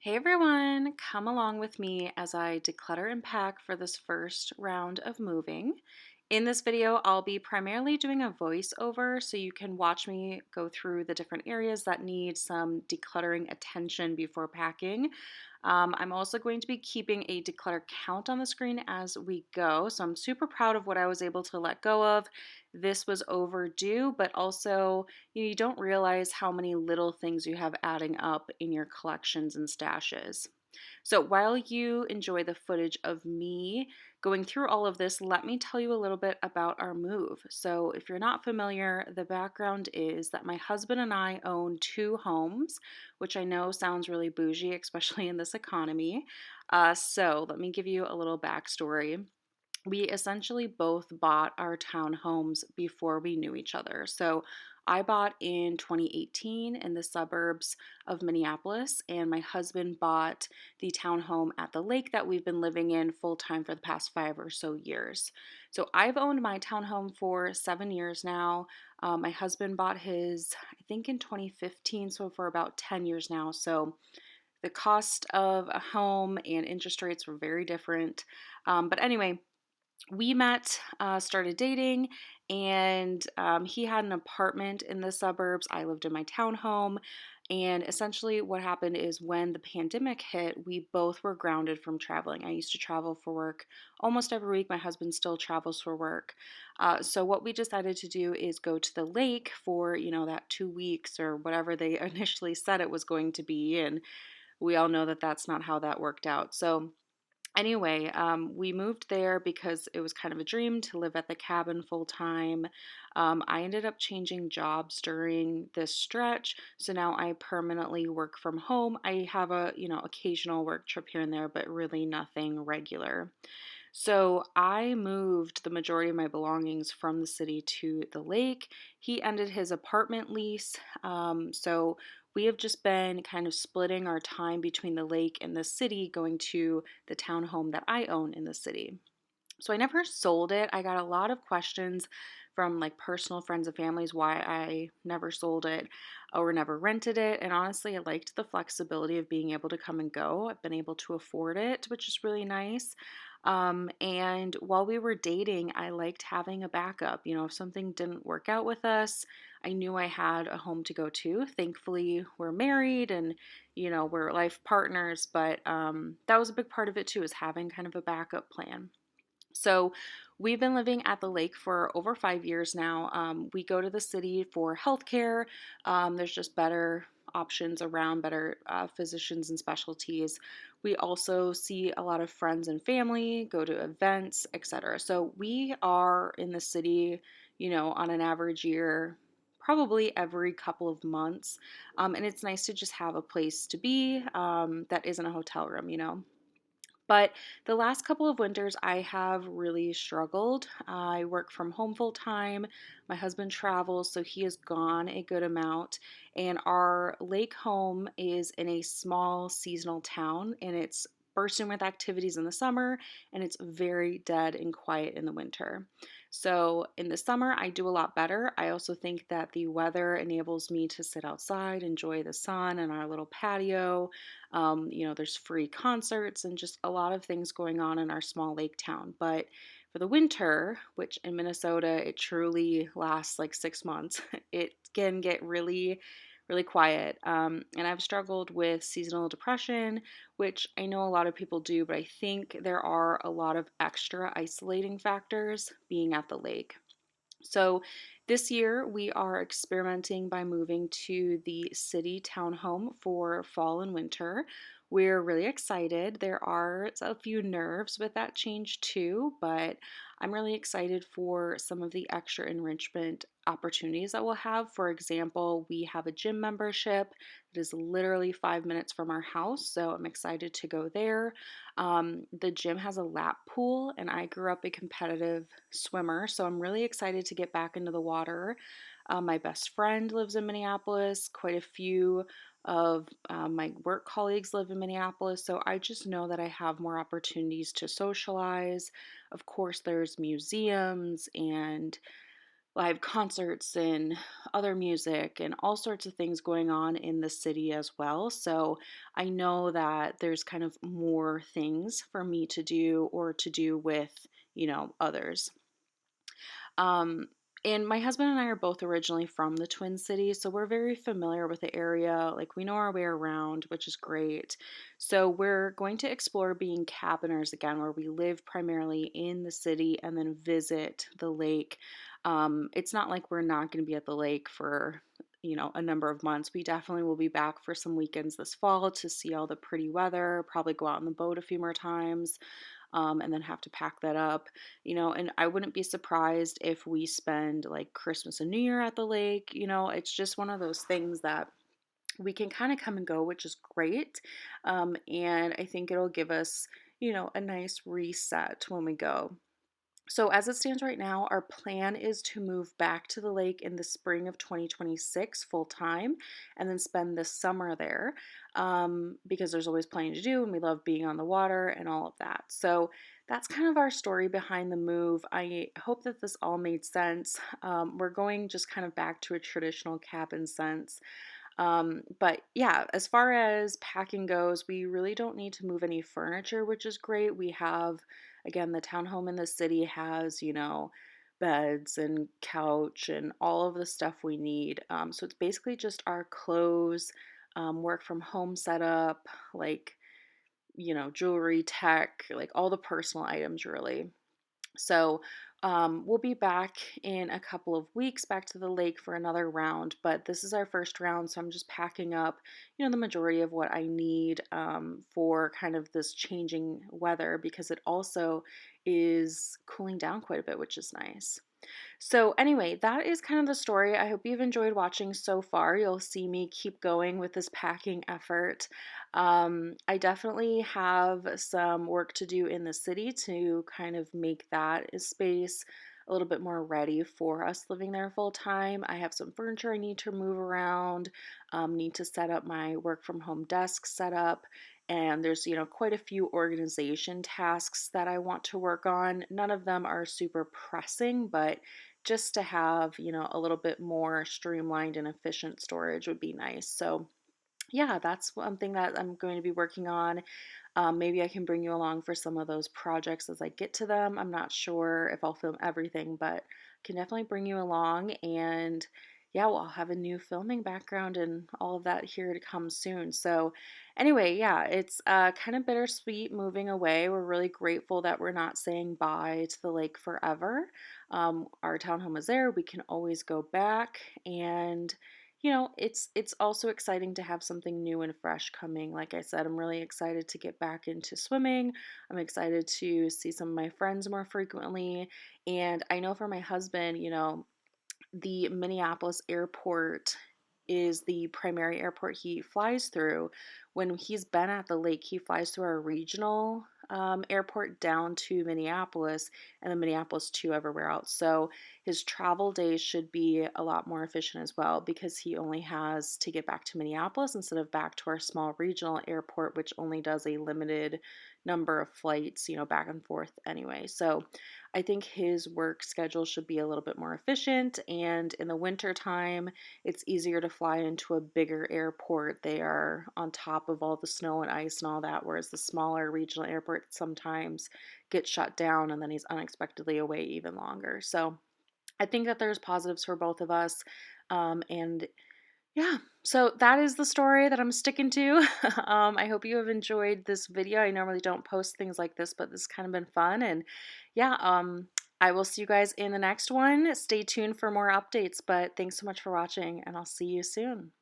Hey everyone, come along with me as I declutter and pack for this first round of moving. In this video, I'll be primarily doing a voiceover so you can watch me go through the different areas that need some decluttering attention before packing. I'm also going to be keeping a declutter count on the screen as we go, so I'm super proud of what I was able to let go of. This was overdue, but also you don't realize how many little things you have adding up in your collections and stashes. So while you enjoy the footage of me going through all of this, let me tell you a little bit about our move. So if you're not familiar, the background is that my husband and I own two homes, which I know sounds really bougie, especially in this economy. So let me give you a little backstory. We essentially both bought our townhomes before we knew each other. So I bought in 2018 in the suburbs of Minneapolis, and my husband bought the townhome at the lake that we've been living in full time for the past 5 or so years. So I've owned my townhome for 7 years now. My husband bought his, I think, in 2015, so for about 10 years now. So the cost of a home and interest rates were very different. But anyway, we met, started dating, and he had an apartment in the suburbs. I lived in my townhome. And essentially, what happened is when the pandemic hit, we both were grounded from traveling. I used to travel for work almost every week. My husband still travels for work. So, what we decided to do is go to the lake for, that 2 weeks or whatever they initially said it was going to be. And we all know that that's not how that worked out. So, anyway, we moved there because it was kind of a dream to live at the cabin full time. I ended up changing jobs during this stretch, so now I permanently work from home. I have a, occasional work trip here and there, but really nothing regular. So I moved the majority of my belongings from the city to the lake. He ended his apartment lease. So we have just been kind of splitting our time between the lake and the city, going to the townhome that I own in the city. So I never sold it. I got a lot of questions from like personal friends and families why I never sold it or never rented it. And honestly, I liked the flexibility of being able to come and go. I've been able to afford it, which is really nice. And while we were dating, I liked having a backup. If something didn't work out with us, I knew I had a home to go to. Thankfully, we're married and, we're life partners, but that was a big part of it too, is having kind of a backup plan. So we've been living at the lake for over 5 years now. We go to the city for healthcare. There's just better options around, better physicians and specialties. We also see a lot of friends and family, go to events, etc. So we are in the city, on an average year, probably every couple of months. And it's nice to just have a place to be that isn't a hotel room. But the last couple of winters, I have really struggled. I work from home full time. My husband travels, so he is gone a good amount. And our lake home is in a small seasonal town, and it's bursting with activities in the summer, and it's very dead and quiet in the winter. So in the summer, I do a lot better. I also think that the weather enables me to sit outside, enjoy the sun and our little patio. There's free concerts and just a lot of things going on in our small lake town. But for the winter, which in Minnesota, it truly lasts like 6 months, it can get really, really quiet. And I've struggled with seasonal depression, which I know a lot of people do, but I think there are a lot of extra isolating factors being at the lake. So this year we are experimenting by moving to the city townhome for fall and winter. We're really excited. There are a few nerves with that change too, but I'm really excited for some of the extra enrichment opportunities that we'll have. For example, we have a gym membership that is literally 5 minutes from our house, so I'm excited to go there. The gym has a lap pool, and I grew up a competitive swimmer, so I'm really excited to get back into the water. My best friend lives in Minneapolis. Quite a few of my work colleagues live in Minneapolis, so I just know that I have more opportunities to socialize. Of course, there's museums and live concerts and other music and all sorts of things going on in the city as well. So I know that there's kind of more things for me to do or to do with, others. Um, and my husband and I are both originally from the Twin Cities, so we're very familiar with the area. Like, we know our way around, which is great. So, we're going to explore being cabiners again, where we live primarily in the city and then visit the lake. It's not like we're not going to be at the lake for, a number of months. We definitely will be back for some weekends this fall to see all the pretty weather, probably go out on the boat a few more times, and then have to pack that up, and I wouldn't be surprised if we spend like Christmas and New Year at the lake. It's just one of those things that we can kind of come and go, which is great. And I think it'll give us, a nice reset when we go. So, as it stands right now, our plan is to move back to the lake in the spring of 2026 full time and then spend the summer there, because there's always plenty to do and we love being on the water and all of that. So, that's kind of our story behind the move. I hope that this all made sense. We're going just kind of back to a traditional cabin sense. But yeah, as far as packing goes, we really don't need to move any furniture, which is great. We have, again, the townhome in the city has, beds and couch and all of the stuff we need. So it's basically just our clothes, work from home setup, like, jewelry, tech, like all the personal items, really. So we'll be back in a couple of weeks back to the lake for another round, but this is our first round, so I'm just packing up, the majority of what I need for kind of this changing weather because it also is cooling down quite a bit, which is nice. So, anyway, that is kind of the story. I hope you've enjoyed watching so far. You'll see me keep going with this packing effort. I definitely have some work to do in the city to kind of make that a space a little bit more ready for us living there full time. I have some furniture I need to move around, need to set up my work from home desk setup. And there's, quite a few organization tasks that I want to work on. None of them are super pressing, but just to have, a little bit more streamlined and efficient storage would be nice. So, yeah, that's one thing that I'm going to be working on. Maybe I can bring you along for some of those projects as I get to them. I'm not sure if I'll film everything, but I can definitely bring you along. And yeah, we'll have a new filming background and all of that here to come soon. So, anyway, yeah, it's kind of bittersweet moving away. We're really grateful that we're not saying bye to the lake forever. Our townhome is there. We can always go back, and it's also exciting to have something new and fresh coming. Like I said, I'm really excited to get back into swimming. I'm excited to see some of my friends more frequently. And I know for my husband, the Minneapolis airport is the primary airport he flies through. When he's been at the lake, he flies through our regional airport down to Minneapolis and then Minneapolis to everywhere else. So his travel days should be a lot more efficient as well because he only has to get back to Minneapolis instead of back to our small regional airport, which only does a limited number of flights, back and forth anyway. So I think his work schedule should be a little bit more efficient. And in the winter time, it's easier to fly into a bigger airport. They are on top of all the snow and ice and all that, whereas the smaller regional airport sometimes gets shut down and then he's unexpectedly away even longer. So I think that there's positives for both of us. And yeah, so that is the story that I'm sticking to. I hope you have enjoyed this video. I normally don't post things like this, but this has kind of been fun. And yeah, I will see you guys in the next one. Stay tuned for more updates, but thanks so much for watching, and I'll see you soon.